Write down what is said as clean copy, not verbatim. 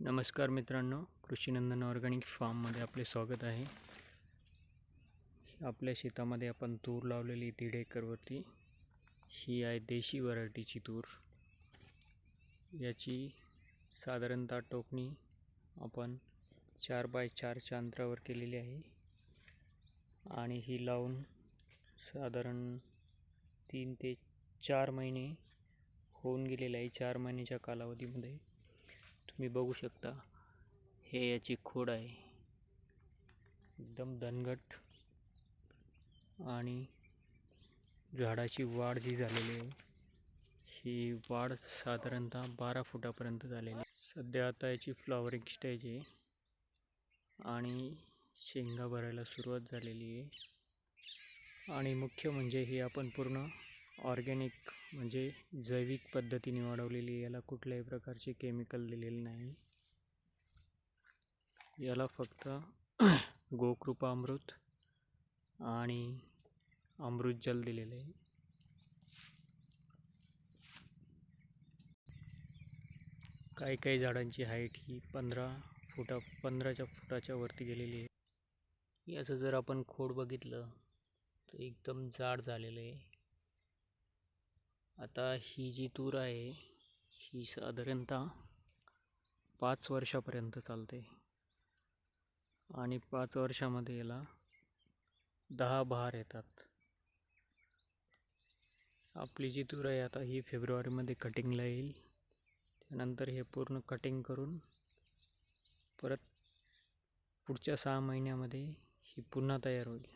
नमस्कार मित्रांनो, कृषीनंदन ऑर्गॅनिक फार्ममध्ये आपले स्वागत आहे. आपल्या शेतामध्ये आपण तूर लावलेली 1.5 एकरवरती. ही आहे देशी व्हरायटीची तूर. याची साधारणतः टोकणी आपण 4x4च्या अंतरावर केलेली आहे आणि ही लावून साधारण 3 ते 4 महिने होऊन गेलेले आहे. 4 महिन्याच्या कालावधीमध्ये तुम्ही बघू शकता, हे याची खोड आहे, एकदम दणकट आणि झाडाची वाढ जी झालेली आहे, ही वाढ साधारणतः 12 फुटापर्यंत झालेली आहे. सध्या आता याची फ्लॉवरिंग स्टेज आहे आणि शेंगा भरायला सुरुवात झालेली आहे. आणि मुख्य म्हणजे ही आपण पूर्ण ऑर्गॅनिक म्हणजे जैविक पद्धतीने वाढवलेली. याला कुठल्याही प्रकारचे केमिकल दिलेले नाही. याला फक्त गोकृपा अमृत आणि अमृत जल दिलेले आहे. काही झाडांची हाईट ही 15च्या फुटाच्या वरती गेलेली आहे. याचं जर आपण खोड बघितलं तर एकदम जाड झालेलं आहे. आता ही जी तूर आहे ही साधारणतः 5 वर्षापर्यंत चालते आणि 5 वर्षामध्ये याला 10 बहार येतात. आपली जी तूर आहे आता ही फेब्रुवारीमध्ये कटिंगला येईल. त्यानंतर हे पूर्ण कटिंग करून परत पुढच्या 6 महिन्यामध्ये ही पुन्हा तयार होईल.